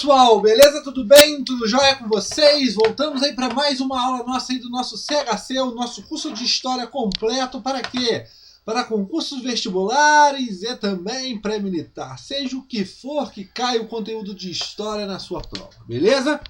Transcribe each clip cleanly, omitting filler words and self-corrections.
pessoal, beleza? Tudo bem? Tudo jóia com vocês? Voltamos aí para mais uma aula nossa aí do nosso CHC, o nosso curso de História completo. Para quê? Para concursos vestibulares e também pré-militar. Seja o que for que caia o conteúdo de História na sua prova, beleza?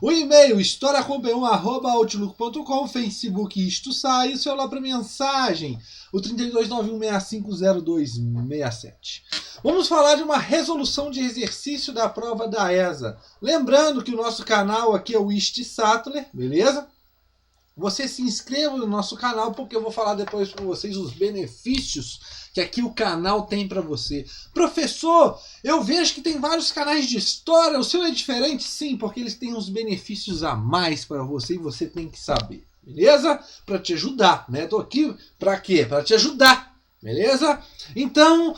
O e-mail historiacom1@outlook.com, Facebook Isto Sai, o celular para mensagem, o 3291650267. Vamos falar de uma resolução de exercício da prova da ESA. Lembrando que o nosso canal aqui é o Isto Sattler, beleza? Você se inscreva no nosso canal porque eu vou falar depois para vocês os benefícios que aqui o canal tem para você. Professor, eu vejo que tem vários canais de história, o seu é diferente? Sim, porque eles têm uns benefícios a mais para você e você tem que saber, beleza? Para te ajudar, né? Tô aqui para quê? Para te ajudar, beleza? Então,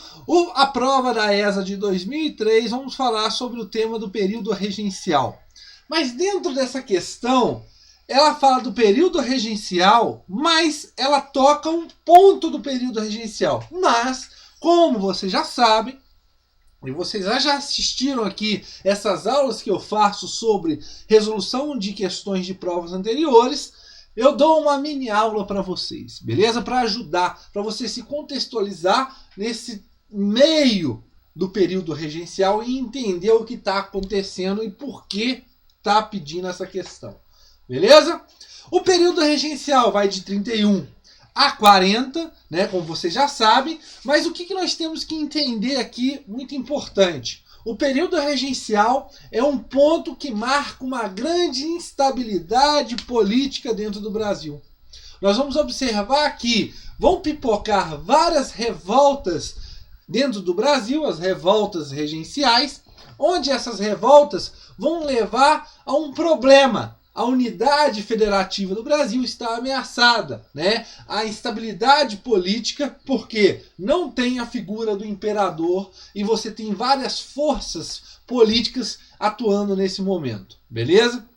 a prova da ESA de 2003, vamos falar sobre o tema do período regencial. Mas dentro dessa questão, ela fala do período regencial, mas ela toca um ponto do período regencial. Mas, como vocês já sabem, e vocês já assistiram aqui essas aulas que eu faço sobre resolução de questões de provas anteriores, eu dou uma mini aula para vocês, beleza? Para ajudar, para você se contextualizar nesse meio do período regencial e entender o que está acontecendo e por que está pedindo essa questão. Beleza? O período regencial vai de 31 a 40, né, como vocês já sabem, mas o que nós temos que entender aqui, muito importante. O período regencial é um ponto que marca uma grande instabilidade política dentro do Brasil. Nós vamos observar que vão pipocar várias revoltas dentro do Brasil, as revoltas regenciais, onde essas revoltas vão levar a um problema. A unidade federativa do Brasil está ameaçada, né? A instabilidade política, porque não tem a figura do imperador e você tem várias forças políticas atuando nesse momento, beleza?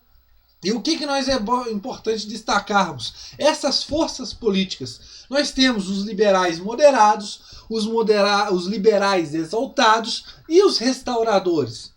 E o que nós é importante destacarmos? Essas forças políticas. Nós temos os liberais moderados, os liberais exaltados e os restauradores.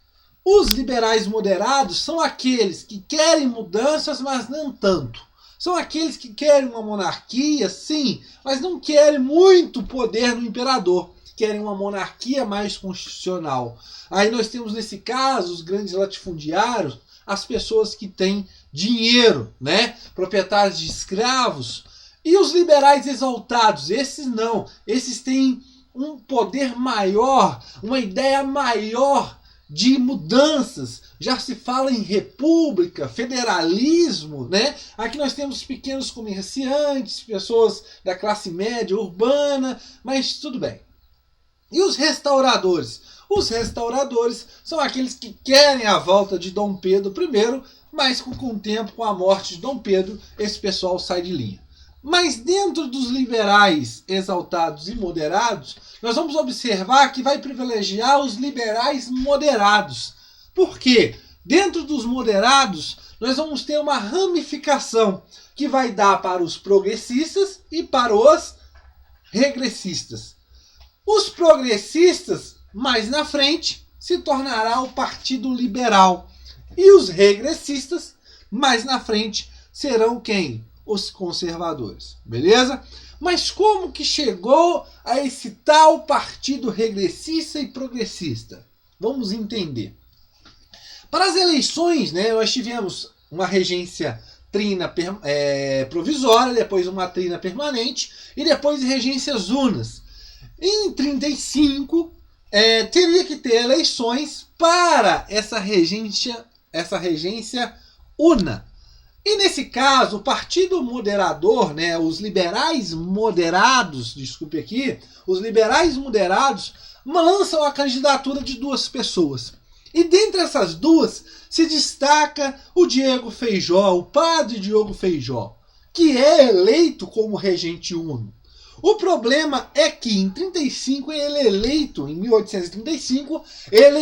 Os liberais moderados são aqueles que querem mudanças, mas não tanto. São aqueles que querem uma monarquia, sim, mas não querem muito poder no imperador. Querem uma monarquia mais constitucional. Aí nós temos, nesse caso, os grandes latifundiários, as pessoas que têm dinheiro, né? Proprietários de escravos. E os liberais exaltados, esses não. Esses têm um poder maior, uma ideia maior de mudanças, já se fala em república, federalismo, né? Aqui nós temos pequenos comerciantes, pessoas da classe média urbana, mas tudo bem. E os restauradores? Os restauradores são aqueles que querem a volta de Dom Pedro I, mas com o tempo, com a morte de Dom Pedro, esse pessoal sai de linha. Mas dentro dos liberais exaltados e moderados, nós vamos observar que vai privilegiar os liberais moderados. Por quê? Dentro dos moderados, nós vamos ter uma ramificação que vai dar para os progressistas e para os regressistas. Os progressistas, mais na frente, se tornará o Partido Liberal. E os regressistas, mais na frente, serão quem? Os conservadores, beleza? Mas como que chegou a esse tal partido regressista e progressista? Vamos entender. Para as eleições, né, nós tivemos uma regência trina provisória, depois uma trina permanente e depois regências unas. Em 35, teria que ter eleições para essa regência una. E nesse caso, o Partido Moderador, né, os liberais moderados, os liberais moderados lançam a candidatura de duas pessoas. E dentre essas duas se destaca o Diego Feijó, o padre Diogo Feijó, que é eleito como regente uno. O problema é que em 1835 ele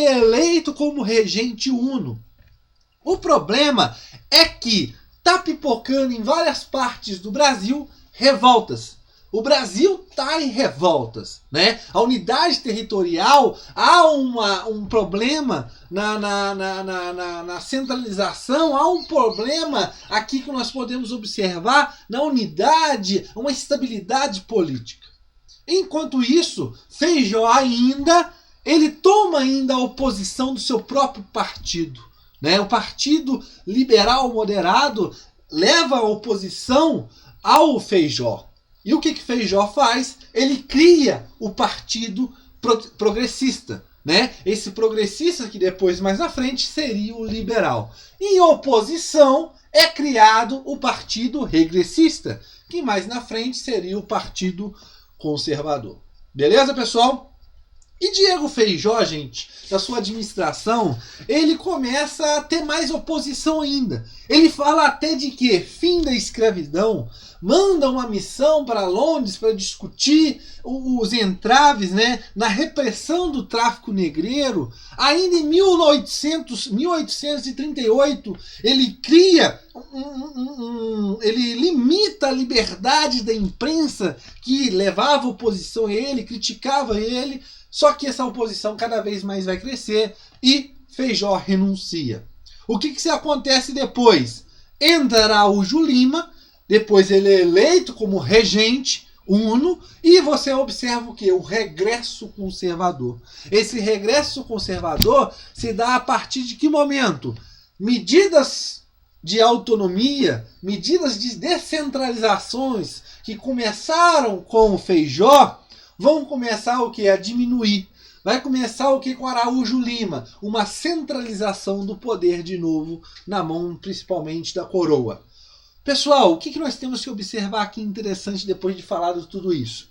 é eleito como regente uno. O problema é que está pipocando em várias partes do Brasil revoltas. o Brasil está em revoltas, né? A unidade territorial, há um problema na centralização, há um problema aqui que nós podemos observar na unidade, uma instabilidade política. Enquanto isso, Feijó ele toma ainda a oposição do seu próprio partido, né? O Partido Liberal Moderado leva a oposição ao Feijó. E o que Feijó faz? Ele cria o Partido Progressista, né? Esse progressista que depois, mais na frente, seria o liberal. Em oposição é criado o Partido Regressista, que mais na frente seria o Partido Conservador. Beleza, pessoal? E Diego Feijó, gente, na sua administração, ele começa a ter mais oposição ainda. Ele fala até de que fim da escravidão, manda uma missão para Londres para discutir os entraves, né, na repressão do tráfico negreiro. Ainda em 1838, ele cria, ele limita a liberdade da imprensa que levava oposição a ele, criticava ele. Só que essa oposição cada vez mais vai crescer e Feijó renuncia. O que acontece depois? Entra Araújo Lima, depois ele é eleito como regente uno e você observa o quê? O regresso conservador. Esse regresso conservador se dá a partir de que momento? Medidas de autonomia, medidas de descentralizações que começaram com o Feijó, vão começar o que? A diminuir. Vai começar o que com Araújo Lima? Uma centralização do poder de novo na mão principalmente da coroa. Pessoal, o que nós temos que observar aqui interessante depois de falar de tudo isso?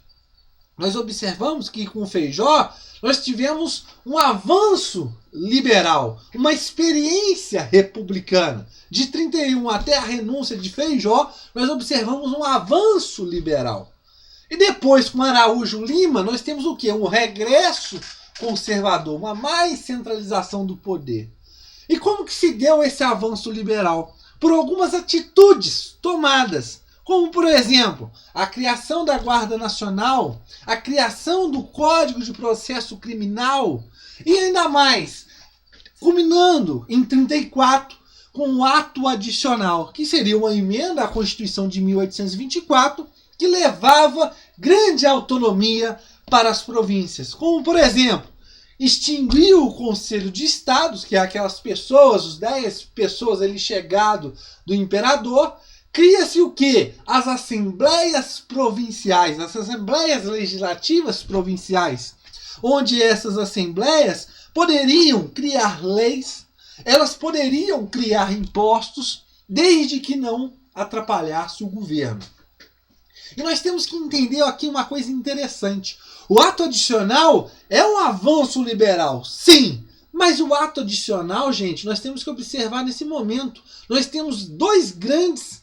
Nós observamos que com o Feijó nós tivemos um avanço liberal, uma experiência republicana. De 31 até a renúncia de Feijó, nós observamos um avanço liberal. E depois, com Araújo Lima, nós temos o quê? Um regresso conservador, uma mais centralização do poder. E como que se deu esse avanço liberal? Por algumas atitudes tomadas, como, por exemplo, a criação da Guarda Nacional, a criação do Código de Processo Criminal, e ainda mais, culminando em 34, com um ato adicional, que seria uma emenda à Constituição de 1824, que levava grande autonomia para as províncias. Como, por exemplo, extinguiu o Conselho de Estados, que é aquelas pessoas, os 10 pessoas ali chegados do imperador. Cria-se o quê? As assembleias provinciais, as assembleias legislativas provinciais, onde essas assembleias poderiam criar leis, elas poderiam criar impostos, desde que não atrapalhasse o governo. E nós temos que entender aqui uma coisa interessante. O ato adicional é um avanço liberal, sim. Mas o ato adicional, gente, nós temos que observar nesse momento. Nós temos dois grandes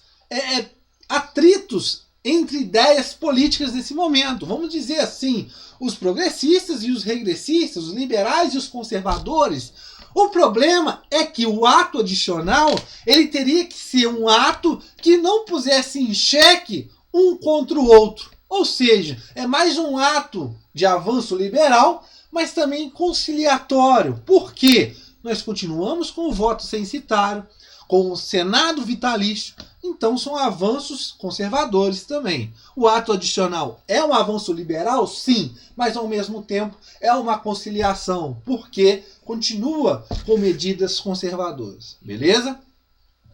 atritos entre ideias políticas nesse momento. Vamos dizer assim, os progressistas e os regressistas, os liberais e os conservadores. O problema é que o ato adicional, ele teria que ser um ato que não pusesse em xeque um contra o outro. Ou seja, é mais um ato de avanço liberal, mas também conciliatório. Por quê? Nós continuamos com o voto censitário, com o Senado vitalício, então são avanços conservadores também. O ato adicional é um avanço liberal? Sim, mas ao mesmo tempo é uma conciliação, porque continua com medidas conservadoras. Beleza?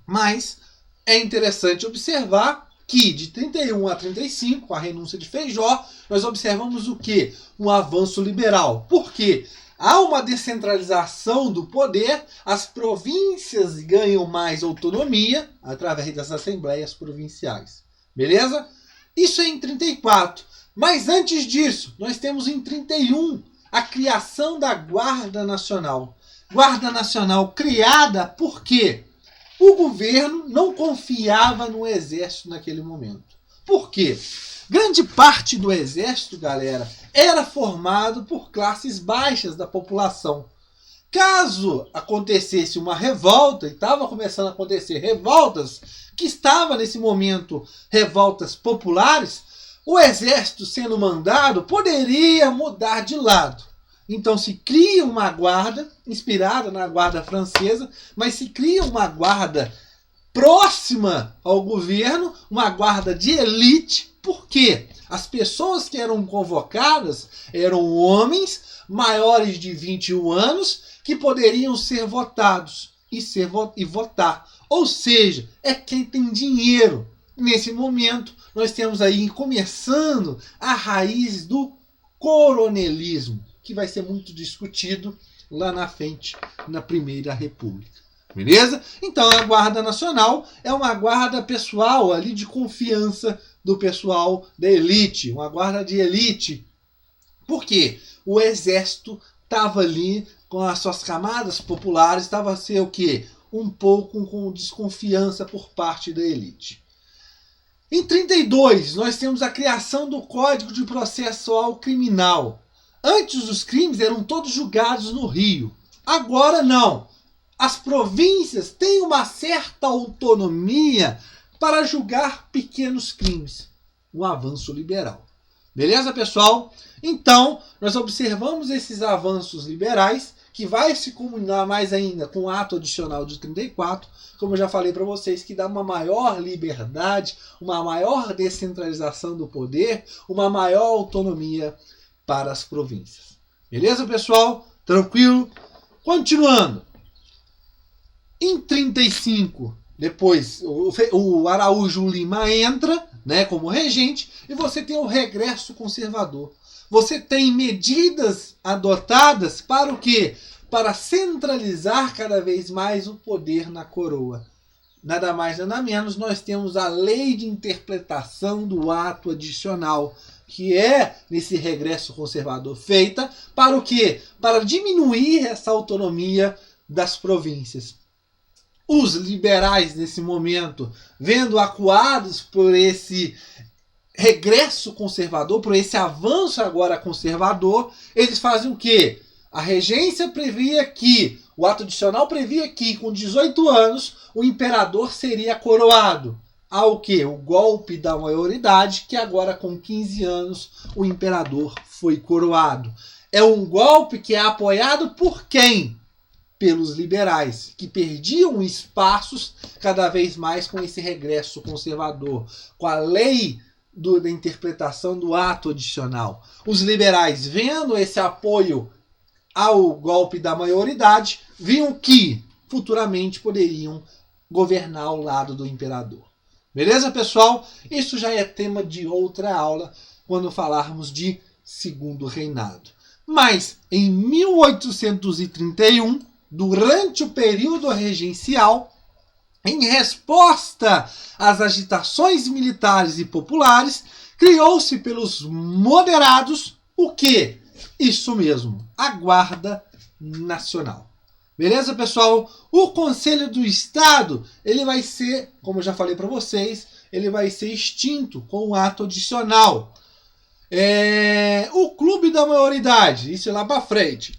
Mas é interessante observar que de 31 a 35, a renúncia de Feijó, nós observamos o quê? Um avanço liberal. Por quê? Há uma descentralização do poder, as províncias ganham mais autonomia através das assembleias provinciais. Beleza? Isso é em 34. Mas antes disso, nós temos em 31 a criação da Guarda Nacional. Guarda Nacional criada por quê? O governo não confiava no exército naquele momento. Por quê? Grande parte do exército, galera, era formado por classes baixas da população. Caso acontecesse uma revolta, e estava começando a acontecer revoltas, que estava nesse momento revoltas populares, o exército sendo mandado poderia mudar de lado. Então se cria uma guarda, inspirada na guarda francesa, mas se cria uma guarda próxima ao governo, uma guarda de elite. Por quê? As pessoas que eram convocadas eram homens maiores de 21 anos que poderiam ser votados e votar. Ou seja, é quem tem dinheiro. Nesse momento, nós temos aí começando a raiz do coronelismo, que vai ser muito discutido lá na frente, na Primeira República. Beleza? Então a Guarda Nacional é uma guarda pessoal ali de confiança do pessoal da elite, uma guarda de elite. Por quê? O exército estava ali com as suas camadas populares, estava a ser o quê? Um pouco com desconfiança por parte da elite. Em 32, nós temos a criação do Código de Processual Criminal. Antes os crimes eram todos julgados no Rio. Agora não. As províncias têm uma certa autonomia para julgar pequenos crimes. Um avanço liberal. Beleza, pessoal? Então, nós observamos esses avanços liberais, que vai se combinar mais ainda com o ato adicional de 34, como eu já falei para vocês, que dá uma maior liberdade, uma maior descentralização do poder, uma maior autonomia para as províncias. Beleza, pessoal? Tranquilo? Continuando. Em 35, depois o Araújo Lima entra, né, como regente, e você tem o regresso conservador. Você tem medidas adotadas para o quê? Para centralizar cada vez mais o poder na coroa. Nada mais, nada menos, nós temos a lei de interpretação do ato adicional, que é, nesse regresso conservador, feita para o quê? Para diminuir essa autonomia das províncias. Os liberais, nesse momento, vendo acuados por esse regresso conservador, por esse avanço agora conservador, eles fazem o quê? A regência previa que, o ato adicional previa que, com 18 anos, o imperador seria coroado. Ao que? O golpe da maioridade, que agora com 15 anos o imperador foi coroado. É um golpe que é apoiado por quem? Pelos liberais, que perdiam espaços cada vez mais com esse regresso conservador, com a lei da interpretação do ato adicional. Os liberais, vendo esse apoio ao golpe da maioridade, viam que futuramente poderiam governar ao lado do imperador. Beleza, pessoal? Isso já é tema de outra aula, quando falarmos de segundo reinado. Mas, em 1831, durante o período regencial, em resposta às agitações militares e populares, criou-se pelos moderados o quê? Isso mesmo, a Guarda Nacional. Beleza, pessoal? O Conselho do Estado, ele vai ser, como eu já falei para vocês, ele vai ser extinto com um ato adicional. O Clube da Maioridade, isso é lá para frente.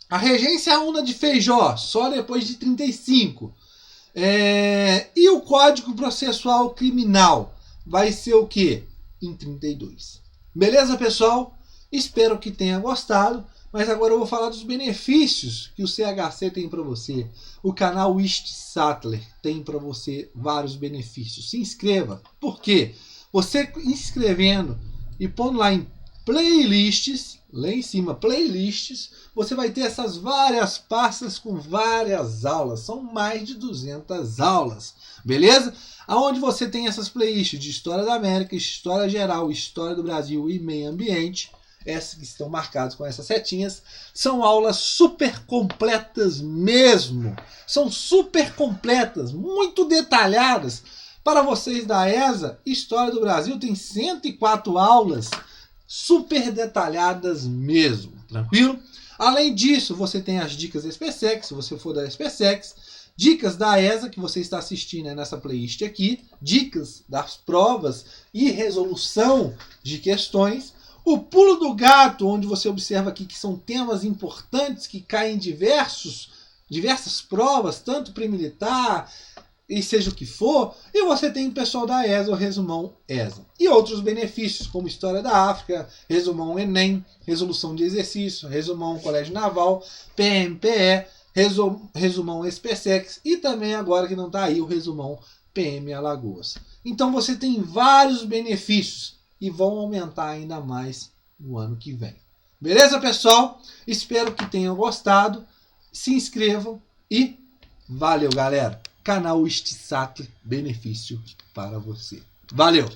A Regência Una de Feijó, só depois de 35. E o Código Processual Criminal vai ser o quê? Em 32. Beleza, pessoal? Espero que tenha gostado. Mas agora eu vou falar dos benefícios que o CHC tem para você. O canal Ist Sattler tem para você vários benefícios. Se inscreva. Por quê? Você inscrevendo e pondo lá em playlists, lá em cima, playlists, você vai ter essas várias pastas com várias aulas. São mais de 200 aulas. Beleza? Aonde você tem essas playlists de História da América, História Geral, História do Brasil e Meio Ambiente. Essas que estão marcadas com essas setinhas, são aulas super completas mesmo. São super completas, muito detalhadas. Para vocês da ESA, História do Brasil tem 104 aulas super detalhadas mesmo. Tranquilo? Além disso, você tem as dicas da SPSEC, se você for da SPSEC, dicas da ESA, que você está assistindo nessa playlist aqui, dicas das provas e resolução de questões. O Pulo do Gato, onde você observa aqui que são temas importantes que caem em diversas provas, tanto pré-militar, e seja o que for, e você tem o pessoal da ESA, o Resumão ESA. E outros benefícios, como História da África, Resumão Enem, Resolução de Exercício, Resumão Colégio Naval, PMPE, Resumão SPSEX e também agora que não está aí o Resumão PM Alagoas. Então você tem vários benefícios e vão aumentar ainda mais no ano que vem. Beleza, pessoal? Espero que tenham gostado. Se inscrevam e valeu, galera! Canal Sattler, benefício para você. Valeu!